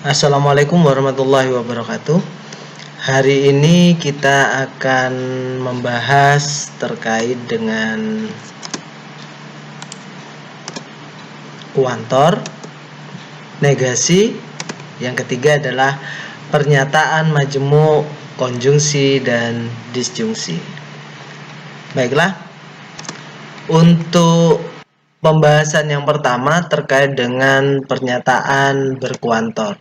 Assalamualaikum warahmatullahi wabarakatuh. Hari ini kita akan membahas terkait dengan kuantor, negasi. Yang ketiga adalah pernyataan majemuk, konjungsi, dan disjungsi. Baiklah, untuk pembahasan yang pertama terkait dengan pernyataan berkuantor.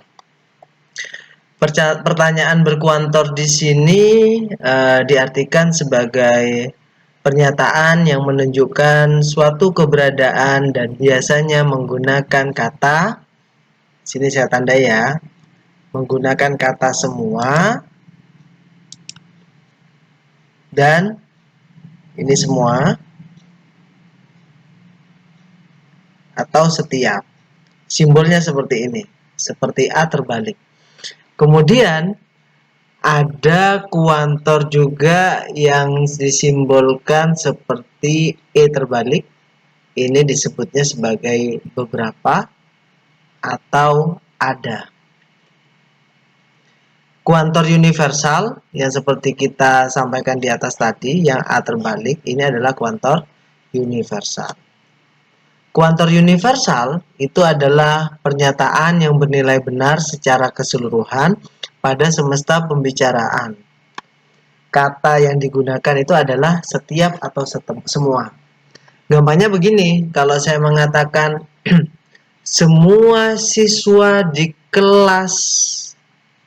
Pertanyaan berkuantor di sini diartikan sebagai pernyataan yang menunjukkan suatu keberadaan dan biasanya menggunakan kata, sini saya tandai ya, menggunakan kata semua dan ini semua atau setiap. Simbolnya seperti ini, seperti A terbalik. Kemudian ada kuantor juga yang disimbolkan seperti E terbalik. Ini disebutnya sebagai beberapa atau ada. Kuantor universal yang seperti kita sampaikan di atas tadi, yang A terbalik, ini adalah kuantor universal. Kuantor universal itu adalah pernyataan yang bernilai benar secara keseluruhan pada semesta pembicaraan. Kata yang digunakan itu adalah setiap atau semua. Gampangnya begini, kalau saya mengatakan semua siswa di kelas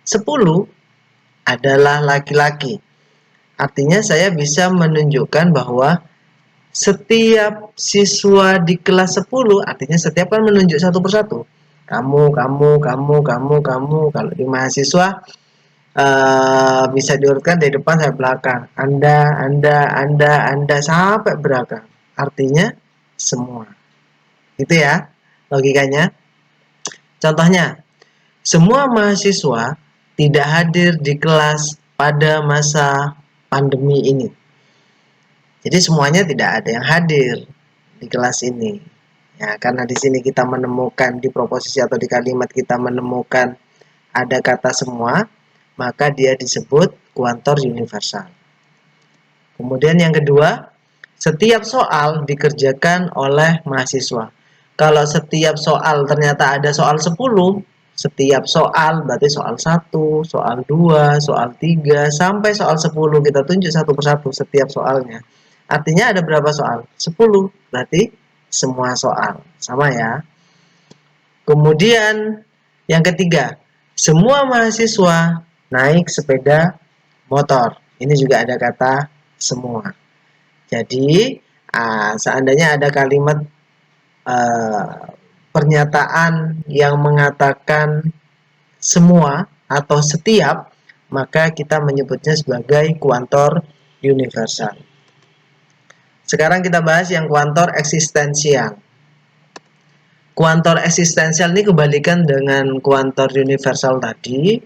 10 adalah laki-laki. Artinya saya bisa menunjukkan bahwa setiap siswa di kelas 10, artinya setiap kan menunjuk satu persatu. Kamu. Kalau di mahasiswa bisa diurutkan dari depan sampai belakang. Anda sampai belakang. Artinya semua. Itu ya logikanya. Contohnya, semua mahasiswa tidak hadir di kelas pada masa pandemi ini. Jadi semuanya tidak ada yang hadir di kelas ini. Ya, karena di sini kita menemukan di proposisi atau di kalimat kita menemukan ada kata semua, maka dia disebut kuantor universal. Kemudian yang kedua, setiap soal dikerjakan oleh mahasiswa. Kalau setiap soal ternyata ada soal 10, setiap soal berarti soal 1, soal 2, soal 3, sampai soal 10 kita tunjuk satu persatu setiap soalnya. Artinya ada berapa soal? 10, berarti semua soal. Sama ya. Kemudian yang ketiga, semua mahasiswa naik sepeda motor. Ini juga ada kata semua. Jadi, seandainya ada kalimat pernyataan yang mengatakan semua atau setiap, maka kita menyebutnya sebagai kuantor universal. Sekarang kita bahas yang kuantor eksistensial. Kuantor eksistensial ini kebalikan dengan kuantor universal tadi.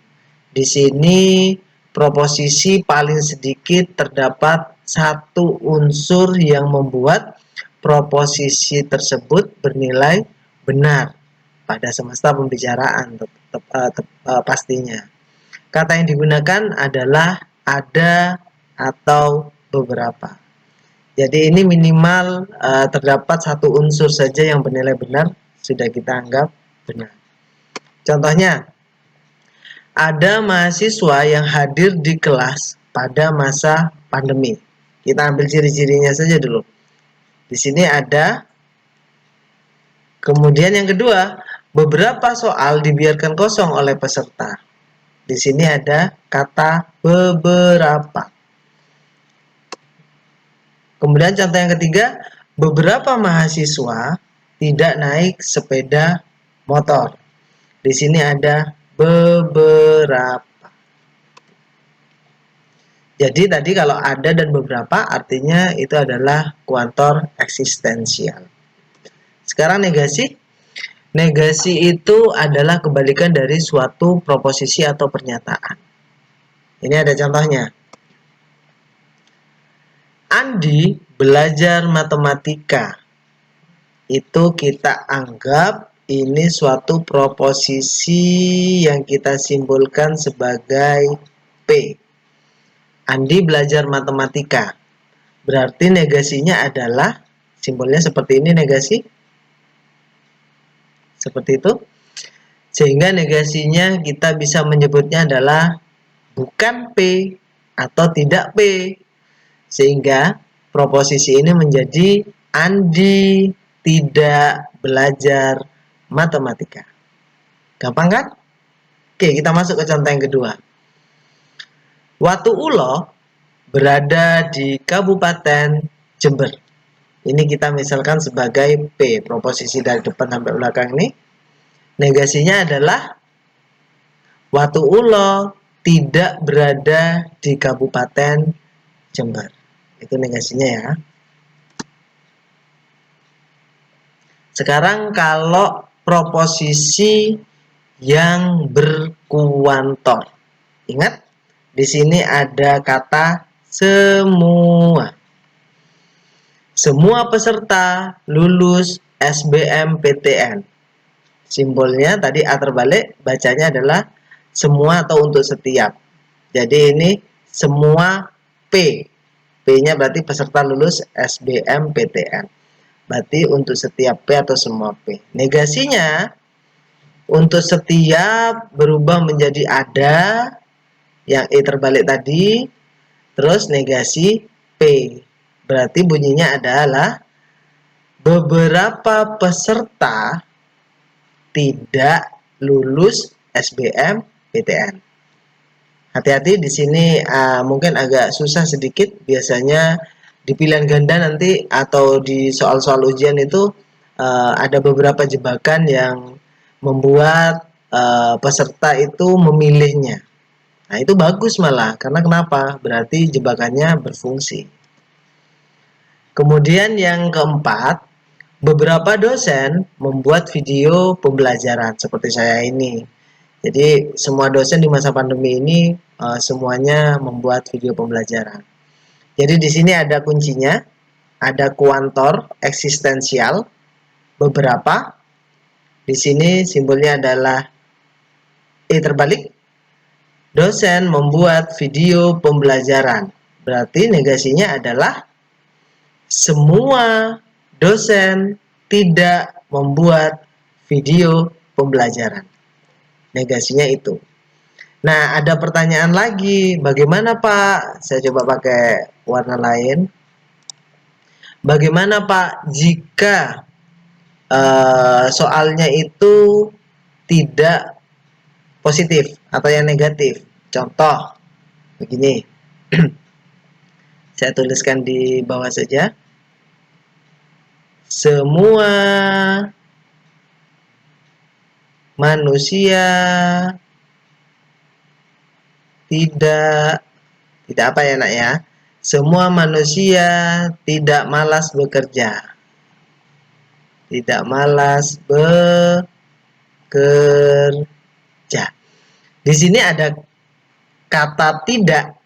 Di sini proposisi paling sedikit terdapat satu unsur yang membuat proposisi tersebut bernilai benar pada semesta pembicaraan pastinya. Kata yang digunakan adalah ada atau beberapa. Jadi ini minimal terdapat satu unsur saja yang bernilai benar, sudah kita anggap benar. Contohnya, ada mahasiswa yang hadir di kelas pada masa pandemi. Kita ambil ciri-cirinya saja dulu. Di sini ada. Kemudian yang kedua, beberapa soal dibiarkan kosong oleh peserta. Di sini ada kata beberapa. Kemudian contoh yang ketiga, beberapa mahasiswa tidak naik sepeda motor. Di sini ada beberapa. Jadi tadi kalau ada dan beberapa artinya itu adalah kuantor eksistensial. Sekarang negasi. Negasi itu adalah kebalikan dari suatu proposisi atau pernyataan. Ini ada contohnya. Andi belajar matematika. Itu kita anggap ini suatu proposisi yang kita simbolkan sebagai P. Andi belajar matematika. Berarti negasinya adalah, simbolnya seperti ini negasi. Seperti itu. Sehingga negasinya kita bisa menyebutnya adalah bukan P atau tidak P. Sehingga proposisi ini menjadi Andi tidak belajar matematika. Gampang kan? Oke, kita masuk ke contoh yang kedua. Watu Ulo berada di Kabupaten Jember. Ini kita misalkan sebagai P, proposisi dari depan sampai belakang ini. Negasinya adalah Watu Ulo tidak berada di Kabupaten Jember. Itu negasinya ya. Sekarang kalau proposisi yang berkuantor. Ingat, di sini ada kata semua. Semua peserta lulus SBMPTN. Simbolnya tadi A terbalik, bacanya adalah semua atau untuk setiap. Jadi ini semua P. P-nya berarti peserta lulus SBMPTN. Berarti untuk setiap P atau semua P. Negasinya untuk setiap berubah menjadi ada, yang E terbalik tadi, terus negasi P. Berarti bunyinya adalah beberapa peserta tidak lulus SBMPTN. Hati-hati di sini mungkin agak susah sedikit. Biasanya di pilihan ganda nanti atau di soal-soal ujian itu ada beberapa jebakan yang membuat peserta itu memilihnya. Nah, itu bagus malah. Karena kenapa? Berarti jebakannya berfungsi. Kemudian yang keempat, beberapa dosen membuat video pembelajaran seperti saya ini. Jadi semua dosen di masa pandemi ini semuanya membuat video pembelajaran. Jadi di sini ada kuncinya, ada kuantor eksistensial, beberapa. Di sini simbolnya adalah E terbalik. Dosen membuat video pembelajaran. Berarti negasinya adalah semua dosen tidak membuat video pembelajaran. Negasinya itu. Nah, ada pertanyaan lagi. Bagaimana, Pak? Saya coba pakai warna lain. Bagaimana, Pak, jika soalnya itu tidak positif atau yang negatif? Contoh, begini. Saya tuliskan di bawah saja. Semua manusia tidak apa ya nak ya, semua manusia tidak malas bekerja, tidak malas bekerja. Di sini ada kata tidak.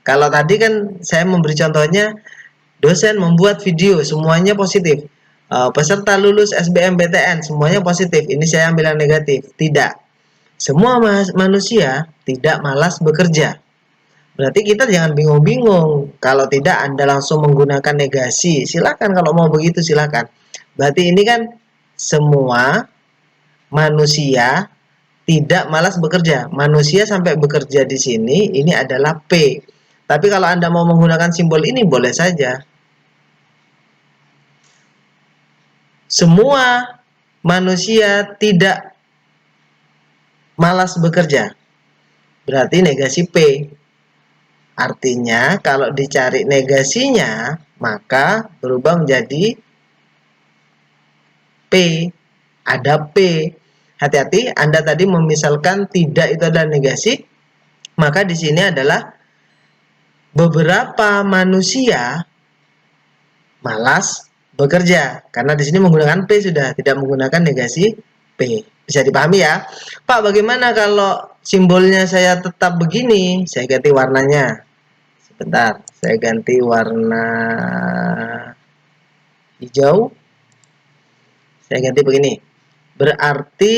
Kalau tadi kan saya memberi contohnya dosen membuat video semuanya positif, peserta lulus SBMPTN semuanya positif. Ini saya ambil yang negatif. Tidak, semua manusia tidak malas bekerja. Berarti kita jangan bingung-bingung. Kalau tidak, Anda langsung menggunakan negasi. Silakan kalau mau begitu, silakan. Berarti ini kan semua manusia tidak malas bekerja. Manusia sampai bekerja di sini, ini adalah P. Tapi kalau Anda mau menggunakan simbol ini, boleh saja. Semua manusia tidak malas bekerja. Berarti negasi P. Artinya kalau dicari negasinya, maka berubah menjadi P. Ada P. Hati-hati, Anda tadi memisalkan tidak itu adalah negasi, maka di sini adalah beberapa manusia malas bekerja. Karena di sini menggunakan P sudah, tidak menggunakan negasi P. Bisa dipahami ya? Pak, bagaimana kalau simbolnya saya tetap begini? Saya ganti warnanya. Sebentar, saya ganti warna hijau. Saya ganti begini. Berarti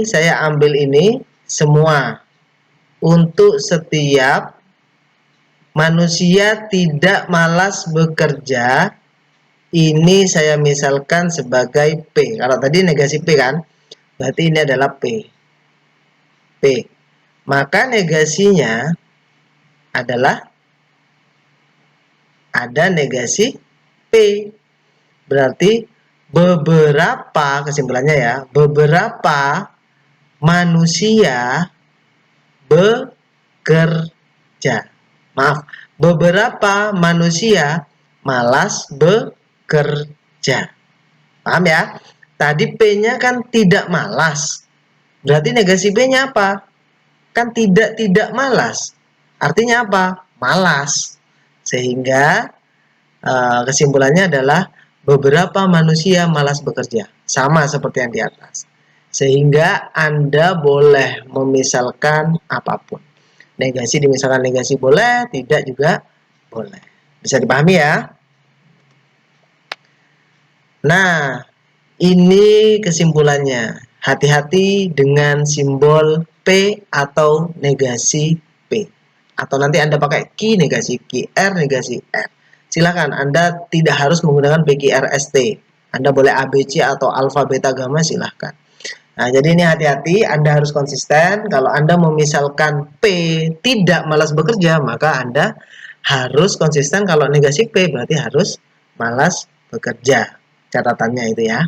saya ambil ini semua. Untuk setiap manusia tidak malas bekerja, ini saya misalkan sebagai P. Kalau tadi negasi P kan, berarti ini adalah P. P. Maka negasinya adalah ada negasi P. Berarti beberapa, kesimpulannya ya, beberapa manusia bekerja. Maaf, beberapa manusia malas bekerja. Paham ya? Tadi P-nya kan tidak malas. Berarti negasi P-nya apa? Kan tidak malas. Artinya apa? Malas. Sehingga kesimpulannya adalah beberapa manusia malas bekerja. Sama seperti yang di atas. Sehingga Anda boleh memisalkan apapun. Negasi dimisalkan negasi boleh, tidak juga boleh. Bisa dipahami ya? Nah, ini kesimpulannya. Hati-hati dengan simbol P atau negasi P. Atau nanti Anda pakai Q, negasi Q, R, negasi R. Silakan, Anda tidak harus menggunakan PQRST. Anda boleh ABC atau alfa, beta, gamma, silahkan. Nah, jadi ini hati-hati, Anda harus konsisten. Kalau Anda memisalkan P tidak malas bekerja, maka Anda harus konsisten. Kalau negasi P berarti harus malas bekerja. Catatannya itu ya.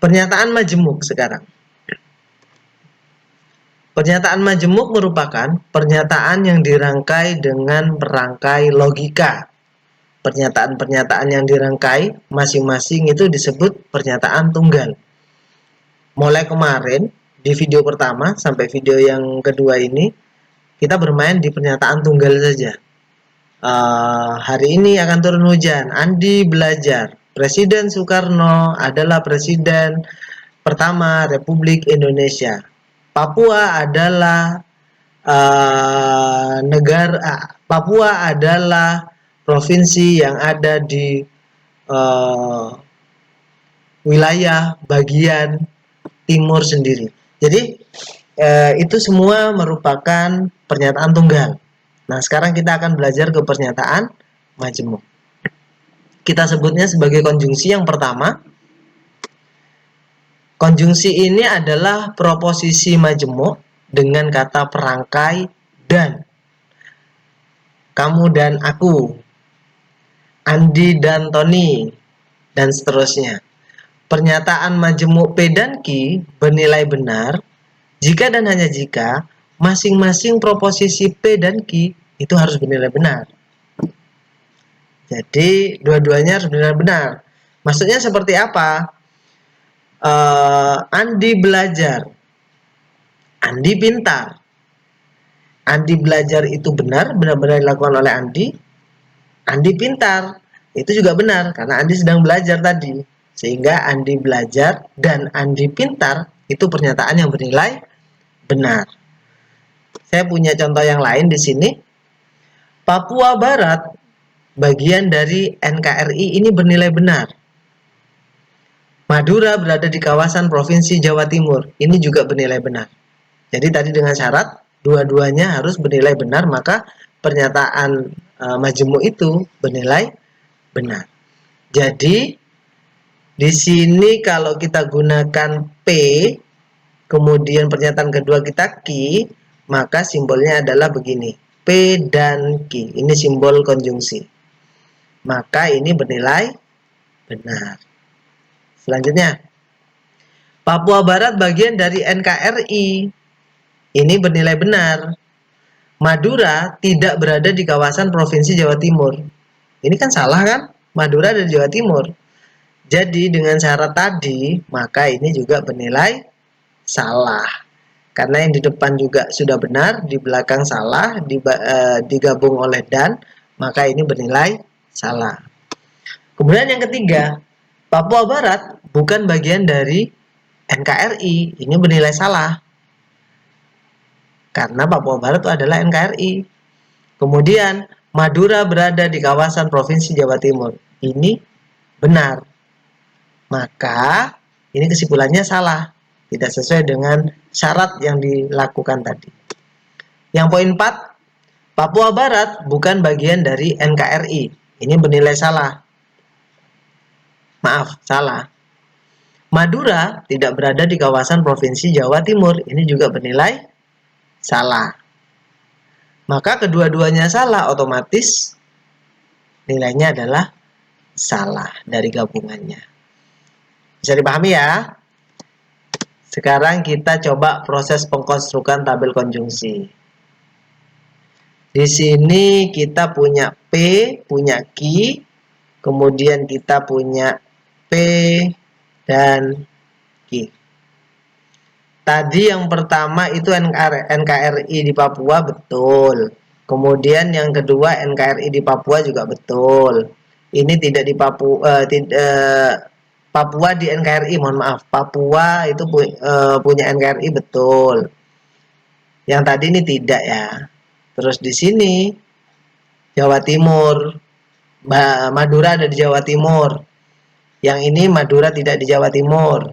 Pernyataan majemuk sekarang. Pernyataan majemuk merupakan pernyataan yang dirangkai dengan perangkai logika. Pernyataan-pernyataan yang dirangkai masing-masing itu disebut pernyataan tunggal. Mulai kemarin di video pertama sampai video yang kedua ini kita bermain di pernyataan tunggal saja. Hari ini akan turun hujan. Andi belajar. Presiden Soekarno adalah presiden pertama Republik Indonesia. Papua adalah Papua adalah provinsi yang ada di wilayah bagian timur sendiri. Jadi itu semua merupakan pernyataan tunggal. Nah, sekarang kita akan belajar ke pernyataan majemuk. Kita sebutnya sebagai konjungsi yang pertama. Konjungsi ini adalah proposisi majemuk dengan kata perangkai dan. Kamu dan aku, Andi dan Tony, dan seterusnya. Pernyataan majemuk P dan Q bernilai benar jika dan hanya jika masing-masing proposisi P dan Q itu harus bernilai benar. Jadi dua-duanya harus bernilai benar. Maksudnya seperti apa? Andi belajar, Andi pintar. Andi belajar itu benar-benar dilakukan oleh Andi. Andi pintar, itu juga benar karena Andi sedang belajar tadi. Sehingga Andi belajar dan Andi pintar itu pernyataan yang bernilai benar. Saya punya contoh yang lain di sini. Papua Barat, bagian dari NKRI ini bernilai benar. Madura berada di kawasan Provinsi Jawa Timur, ini juga bernilai benar. Jadi tadi dengan syarat dua-duanya harus bernilai benar, maka pernyataan majemuk itu bernilai benar. Jadi di sini kalau kita gunakan P, kemudian pernyataan kedua kita Q, maka simbolnya adalah begini. P dan Q, ini simbol konjungsi. Maka ini bernilai benar. Selanjutnya, Papua Barat bagian dari NKRI. Ini bernilai benar. Madura tidak berada di kawasan Provinsi Jawa Timur. Ini kan salah kan? Madura ada di Jawa Timur. Jadi dengan syarat tadi, maka ini juga bernilai salah. Karena yang di depan juga sudah benar, di belakang salah, digabung oleh dan, maka ini bernilai salah. Kemudian yang ketiga, Papua Barat bukan bagian dari NKRI. Ini bernilai salah. Karena Papua Barat itu adalah NKRI. Kemudian Madura berada di kawasan Provinsi Jawa Timur. Ini benar. Maka Ini kesimpulannya salah, tidak sesuai dengan syarat yang dilakukan tadi. Yang poin 4, Papua Barat bukan bagian dari NKRI. Ini bernilai salah. Maaf, salah. Madura tidak berada di kawasan Provinsi Jawa Timur. Ini juga bernilai salah. Maka kedua-duanya salah, otomatis nilainya adalah salah dari gabungannya. Bisa dipahami ya? Sekarang kita coba proses pengkonstrukan tabel konjungsi. Di sini kita punya P, punya Q, kemudian kita punya P dan Q. Tadi yang pertama itu NKRI di Papua, betul. Kemudian yang kedua NKRI di Papua juga betul. Ini tidak di Papua, Papua di NKRI, mohon maaf. Papua itu punya NKRI, betul. Yang tadi ini tidak ya. Terus di sini Jawa Timur, Madura ada di Jawa Timur. Yang ini Madura tidak di Jawa Timur.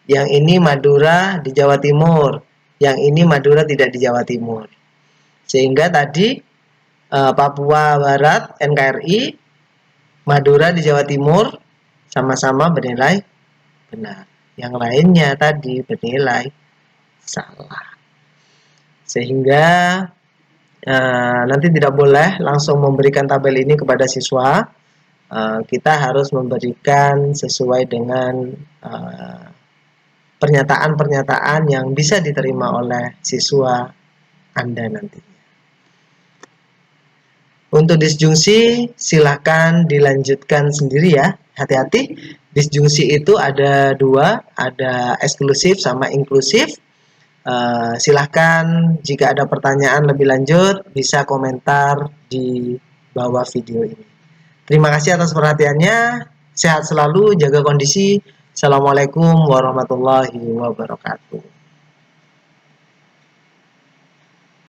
Yang ini Madura di Jawa Timur. Yang ini Madura tidak di Jawa Timur. Sehingga tadi Papua Barat NKRI, Madura di Jawa Timur sama-sama bernilai benar. Yang lainnya tadi bernilai salah. Sehingga nanti tidak boleh langsung memberikan tabel ini kepada siswa. Kita harus memberikan sesuai dengan pernyataan-pernyataan yang bisa diterima oleh siswa Anda nantinya. Untuk disjungsi silahkan dilanjutkan sendiri ya, hati-hati. Disjungsi itu ada dua, ada eksklusif sama inklusif. Silahkan jika ada pertanyaan lebih lanjut bisa komentar di bawah video ini. Terima kasih atas perhatiannya, sehat selalu, jaga kondisi. Assalamualaikum warahmatullahi wabarakatuh.